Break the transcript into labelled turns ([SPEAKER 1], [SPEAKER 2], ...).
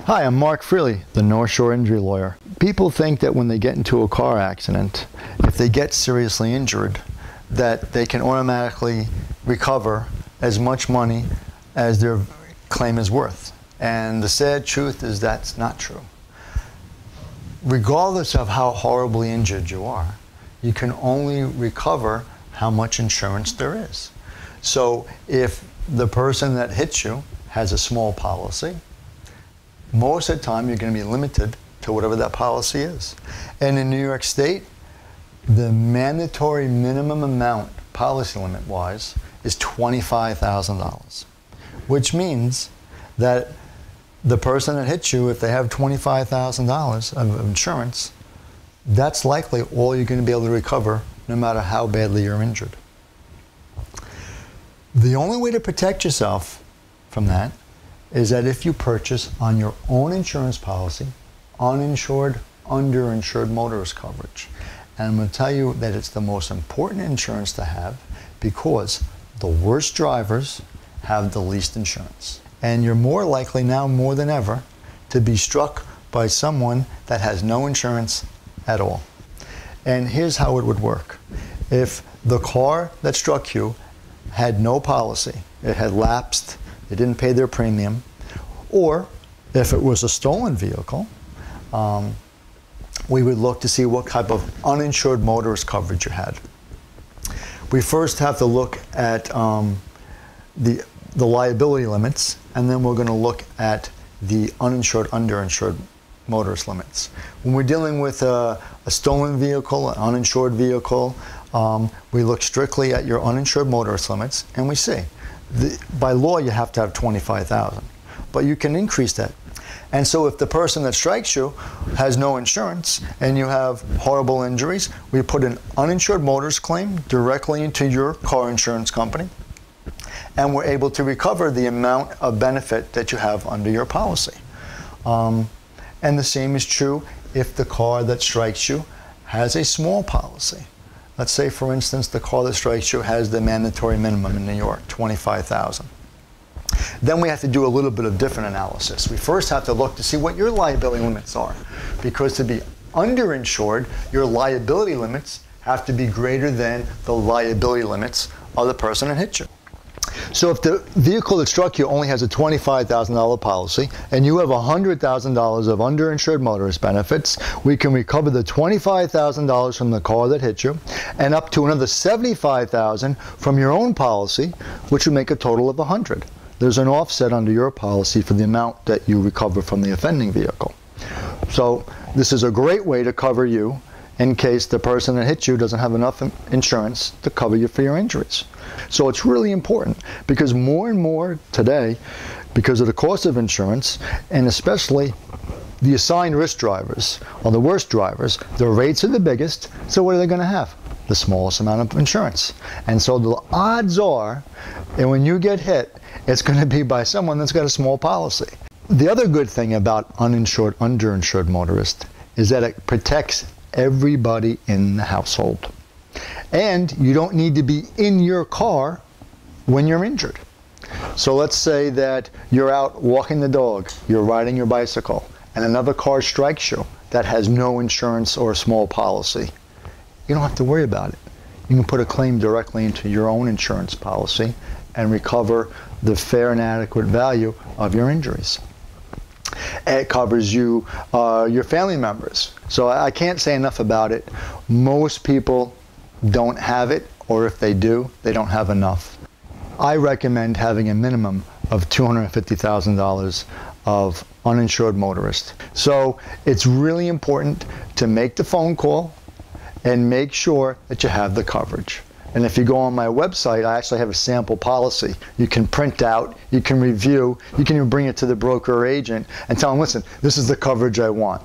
[SPEAKER 1] Hi, I'm Mark Freely, the North Shore injury lawyer. People think that when they get into a car accident, if they get seriously injured, that they can automatically recover as much money as their claim is worth. And the sad truth is that's not true. Regardless of how horribly injured you are, you can only recover how much insurance there is. So if the person that hits you has a small policy, most of the time you're going to be limited to whatever that policy is. And in New York State, the mandatory minimum amount, policy limit wise, is $25,000, which means that the person that hits you, if they have $25,000 of insurance, that's likely all you're going to be able to recover no matter how badly you're injured. The only way to protect yourself from that is that if you purchase on your own insurance policy, uninsured, underinsured motorist coverage. And I'm going to tell you that it's the most important insurance to have because the worst drivers have the least insurance. And you're more likely now more than ever to be struck by someone that has no insurance at all. And here's how it would work. If the car that struck you had no policy, it had lapsed, they didn't pay their premium, or if it was a stolen vehicle, we would look to see what type of uninsured motorist coverage you had. We first have to look at the liability limits, and then we're going to look at the uninsured, underinsured motorist limits. When we're dealing with a stolen vehicle, an uninsured vehicle, we look strictly at your uninsured motorist limits, and we see. By law, you have to have $25,000, but you can increase that. And so if the person that strikes you has no insurance and you have horrible injuries, we put an uninsured motorist claim directly into your car insurance company, and we're able to recover the amount of benefit that you have under your policy. And the same is true if the car that strikes you has a small policy. Let's say, for instance, the car that strikes you has the mandatory minimum in New York, $25,000. Then we have to do a little bit of different analysis. We first have to look to see what your liability limits are, because to be underinsured, your liability limits have to be greater than the liability limits of the person that hit you. So if the vehicle that struck you only has a $25,000 policy and you have $100,000 of underinsured motorist benefits, we can recover the $25,000 from the car that hit you and up to another $75,000 from your own policy, which would make a total of $100,000. There's an offset under your policy for the amount that you recover from the offending vehicle. So this is a great way to cover you in case the person that hit you doesn't have enough insurance to cover you for your injuries. So it's really important because more and more today, because of the cost of insurance, and especially the assigned risk drivers or the worst drivers, the rates are the biggest, so what are they going to have? The smallest amount of insurance. And so the odds are, and when you get hit, it's going to be by someone that's got a small policy. The other good thing about uninsured, underinsured motorist is that it protects everybody in the household. And you don't need to be in your car when you're injured. So let's say that you're out walking the dog, you're riding your bicycle, and another car strikes you that has no insurance or a small policy. You don't have to worry about it. You can put a claim directly into your own insurance policy and recover the fair and adequate value of your injuries. It covers you, your family members. So I can't say enough about it. Most people don't have it, or if they do, they don't have enough. I recommend having a minimum of $250,000 of uninsured motorist. So it's really important to make the phone call and make sure that you have the coverage. And if you go on my website, I actually have a sample policy. You can print out, you can review, you can even bring it to the broker or agent and tell them, listen, this is the coverage I want.